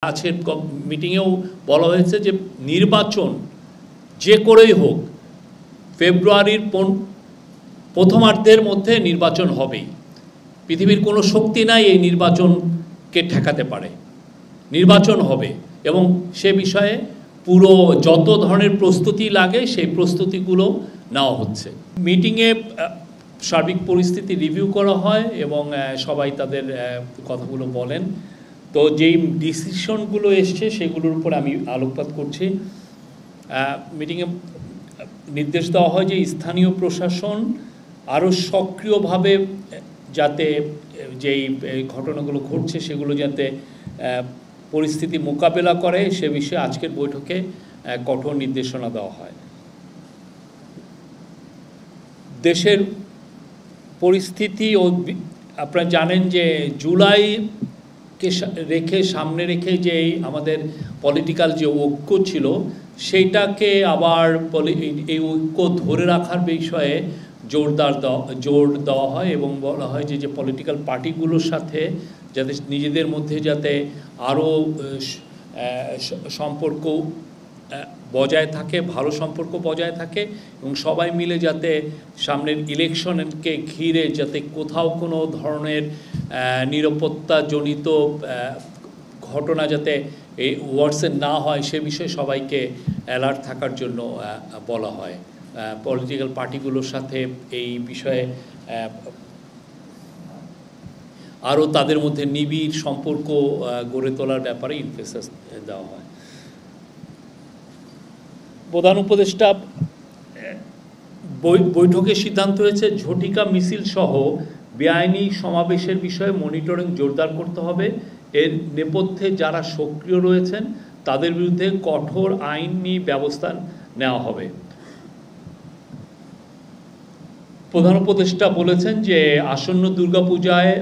আজকের মিটিংয়েও বলা হয়েছে যে নির্বাচন যে করেই হোক ফেব্রুয়ারির প্রথমার্ধের মধ্যে নির্বাচন হবেই। পৃথিবীর কোনো শক্তি নাই এই নির্বাচনকে ঠেকাতে পারে। নির্বাচন হবে এবং সে বিষয়ে পুরো যত ধরনের প্রস্তুতি লাগে সেই প্রস্তুতিগুলো নেওয়া হচ্ছে। মিটিংয়ে সার্বিক পরিস্থিতি রিভিউ করা হয় এবং সবাই তাদের কথাগুলো বলেন। তো যেই ডিসিশনগুলো এসছে সেগুলোর উপর আমি আলোকপাত করছি। মিটিংয়ে নির্দেশ দেওয়া হয় যে স্থানীয় প্রশাসন আরও সক্রিয়ভাবে যাতে যেই ঘটনাগুলো ঘটছে সেগুলো যাতে পরিস্থিতি মোকাবেলা করে সে বিষয়ে আজকের বৈঠকে কঠোর নির্দেশনা দেওয়া হয়। দেশের পরিস্থিতি ও আপনারা জানেন যে জুলাইকে সামনে রেখে যে আমাদের পলিটিক্যাল যে ঐক্য ছিল সেইটাকে আবার এই ঐক্য ধরে রাখার বিষয়ে জোর দেওয়া হয় এবং বলা হয় যে পলিটিক্যাল পার্টিগুলোর সাথে যাতে নিজেদের মধ্যে যাতে আরও সম্পর্ক বজায় থাকে, ভালো সম্পর্ক বজায় থাকে এবং সবাই মিলে যাতে সামনের ইলেকশনকে ঘিরে যাতে কোথাও কোনো ধরনের নিরাপত্তাজনিত ঘটনা যাতে এই ওয়ার্ডসে না হয় সে বিষয়ে সবাইকে অ্যালার্ট থাকার জন্য বলা হয়। পলিটিক্যাল পার্টিগুলোর সাথে এই বিষয়ে আরও তাদের মধ্যে নিবিড় সম্পর্ক গড়ে তোলার ব্যাপারে এমফাসিস দেওয়া হয়। প্রধান উপদেষ্টা বৈঠকে সিদ্ধান্ত হয়েছে ঝটিকা মিছিল সহ বেআইনি সমাবেশের বিষয়ে মনিটরিং জোরদার করতে হবে। এর নেপথ্যে যারা সক্রিয় রয়েছেন তাদের বিরুদ্ধে কঠোর আইনি ব্যবস্থা নেওয়া হবে। প্রধান উপদেষ্টা বলেছেন যে আসন্ন দুর্গাপূজায়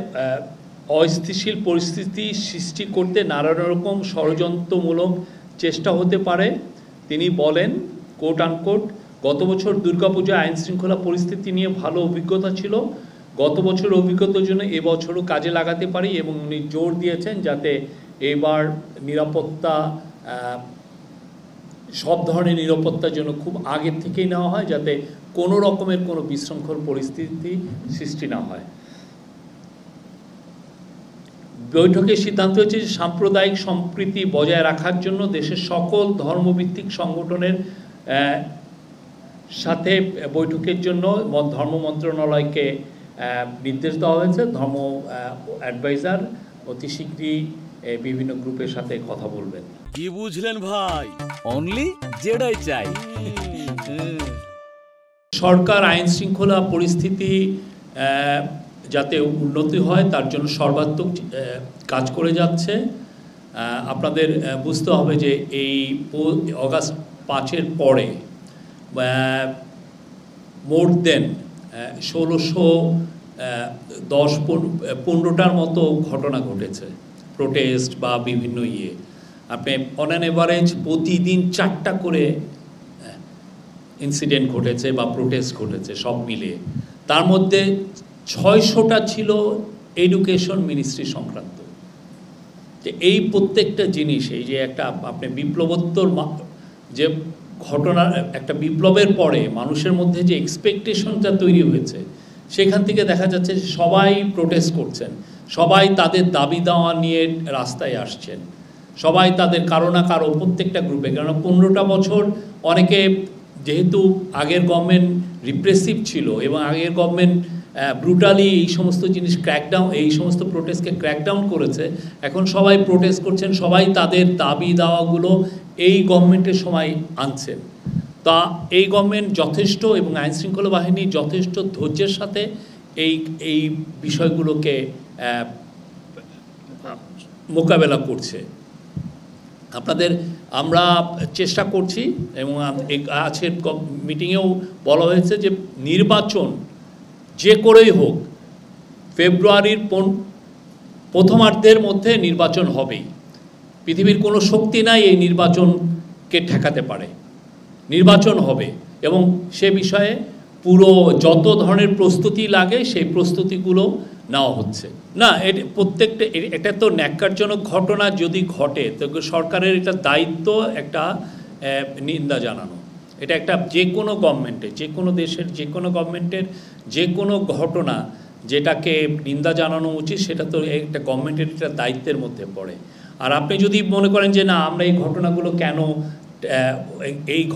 অস্থিতিশীল পরিস্থিতি সৃষ্টি করতে নানা রকম ষড়যন্ত্রমূলক চেষ্টা হতে পারে। তিনি বলেন কোট আনকোট, গত বছর দুর্গাপূজায় আইনশৃঙ্খলা পরিস্থিতি নিয়ে ভালো অভিজ্ঞতা ছিল। গত বছর অভিজ্ঞতার জন্য এবছরও কাজে লাগাতে পারি এবং উনি জোর দিয়েছেন যাতে এবার নিরাপত্তা সব ধরনের নিরাপত্তার জন্য খুব আগের থেকেই নেওয়া হয় যাতে কোনো রকমের কোনো বিশৃঙ্খল পরিস্থিতি সৃষ্টি না হয়। বৈঠকে সিদ্ধান্ত হয়েছে যে সাম্প্রদায়িক সম্প্রীতি বজায় রাখার জন্য দেশের সকল ধর্মভিত্তিক সংগঠনের সাথে বৈঠকের জন্য ধর্ম মন্ত্রণালয়কে নির্দেশ দেওয়া হয়েছে। ধর্ম অ্যাডভাইজার অতি শীঘ্রই বিভিন্ন গ্রুপের সাথে কথা বলবেন। কি বুঝলেন ভাই? অনলি যেটাই চাই। সরকার আইন শৃঙ্খলা পরিস্থিতি যাতে উন্নতি হয় তার জন্য সর্বাত্মক কাজ করে যাচ্ছে। আপনাদের বুঝতে হবে যে এই অগাস্ট 5-এর পরে মোর দেন 1615টার মতো ঘটনা ঘটেছে, প্রোটেস্ট বা বিভিন্ন আপনি অন অ্যান এভারেজ প্রতিদিন 4টা করে ইনসিডেন্ট ঘটেছে বা প্রোটেস্ট ঘটেছে সব মিলিয়ে। তার মধ্যে 600টা ছিল এডুকেশন মিনিস্ট্রি সংক্রান্ত। যে এই প্রত্যেকটা জিনিস এই যে একটা আপনি বিপ্লবোত্তর যে ঘটনা, একটা বিপ্লবের পরে মানুষের মধ্যে যে এক্সপেকটেশনটা তৈরি হয়েছে সেখান থেকে দেখা যাচ্ছে যে সবাই প্রোটেস্ট করছেন, সবাই তাদের দাবি দাওয়া নিয়ে রাস্তায় আসছেন, সবাই তাদের কারো না কারো প্রত্যেকটা গ্রুপে। কারণ 15টা বছর অনেকে যেহেতু আগের গভর্নমেন্ট রিপ্রেসিভ ছিল এবং আগের গভর্নমেন্ট ব্রুটালি এই সমস্ত জিনিস ক্র্যাকডাউন, এই সমস্ত প্রোটেস্টকে ক্র্যাকডাউন করেছে, এখন সবাই প্রোটেস্ট করছেন, সবাই তাদের দাবি দাওয়াগুলো এই গভর্নমেন্টের সময় আনছেন। তা এই গভর্নমেন্ট যথেষ্ট এবং আইনশৃঙ্খলা বাহিনী যথেষ্ট ধৈর্যের সাথে এই বিষয়গুলোকে মোকাবেলা করছে। আমরা চেষ্টা করছি এবং আজকের মিটিংয়েও বলা হয়েছে যে নির্বাচন যে করেই হোক ফেব্রুয়ারির প্রথমার্ধের মধ্যে নির্বাচন হবেই। পৃথিবীর কোনো শক্তি নাই এই নির্বাচনকে ঠেকাতে পারে। নির্বাচন হবে এবং সে বিষয়ে পুরো যত ধরনের প্রস্তুতি লাগে সেই প্রস্তুতিগুলো নেওয়া হচ্ছে না। প্রত্যেকটা এটা তো ন্যাক্কারজনক ঘটনা যদি ঘটে তো সরকারের এটা দায়িত্ব একটা নিন্দা জানানো। এটা একটা যে কোনো গভর্নমেন্টের, যে কোনো দেশের যে কোনো গভর্নমেন্টের যে কোনো ঘটনা যেটাকে নিন্দা জানানো উচিত, সেটা তো একটা গভর্নমেন্টের একটা দায়িত্বের মধ্যে পড়ে। আর আপনি যদি মনে করেন যে না আমরা এই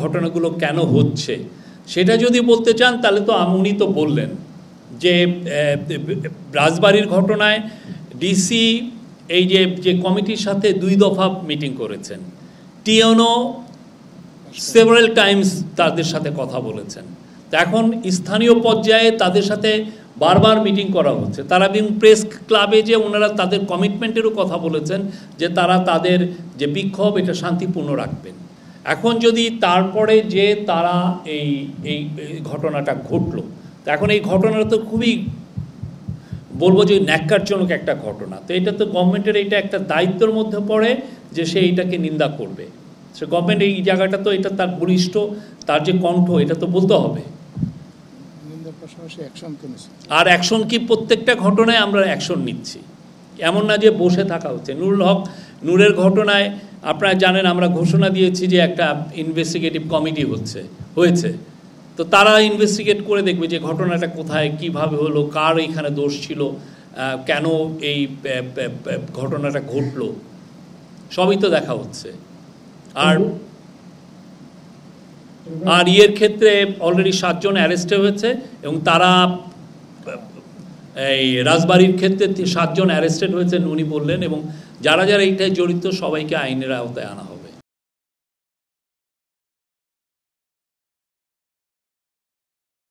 ঘটনাগুলো কেন হচ্ছে সেটা যদি বলতে চান তাহলে তো উনি তো বললেন যে রাজবাড়ির ঘটনায় ডিসি এই যে কমিটির সাথে 2 দফা মিটিং করেছেন, টিএনও সেভারাল টাইমস তাদের সাথে কথা বলেছেন। তো এখন স্থানীয় পর্যায়ে তাদের সাথে বারবার মিটিং করা হচ্ছে। তারা প্রেস ক্লাবে যে ওনারা তাদের কমিটমেন্টেরও কথা বলেছেন যে তারা তাদের যে বিক্ষোভ এটা শান্তিপূর্ণ রাখবেন। এখন যদি তারপরে যে তারা এই ঘটনাটা ঘটলো, তো এখন এই ঘটনাটা তো খুবই বলবো যে ন্যাক্কারজনক একটা ঘটনা। তো এটা তো গভর্নমেন্টের এটা একটা দায়িত্বের মধ্যে পড়ে যে সে এইটাকে নিন্দা করবে। সে গভর্নমেন্ট এই জায়গাটা তো এটা তার বলিষ্ঠ, তার যে কণ্ঠ এটা তো বলতে হবে। আর অ্যাকশন কি প্রত্যেকটা ঘটনায় আমরা অ্যাকশন নিচ্ছি, এমন না যে বসে থাকা হচ্ছে। নুরুল হক নূরের ঘটনায় আপনারা জানেন আমরা ঘোষণা দিয়েছি যে একটা ইনভেস্টিগেটিভ কমিটি হয়েছে। তো তারা ইনভেস্টিগেট করে দেখবে যে ঘটনাটা কোথায় কিভাবে হলো, কার এখানে দোষ ছিল, কেন এই ঘটনাটা ঘটলো, সবই তো দেখা হচ্ছে। আর ইয়ের ক্ষেত্রে অলরেডি 7 জন অ্যারেস্টে হয়েছে এবং তারা এই রাজবাড়ির ক্ষেত্রে 7 জন অ্যারেস্টেড হয়েছেন উনি বললেন, এবং যারা যারা এইটায় জড়িত সবাইকে আইনের আওতায় আনা হবে।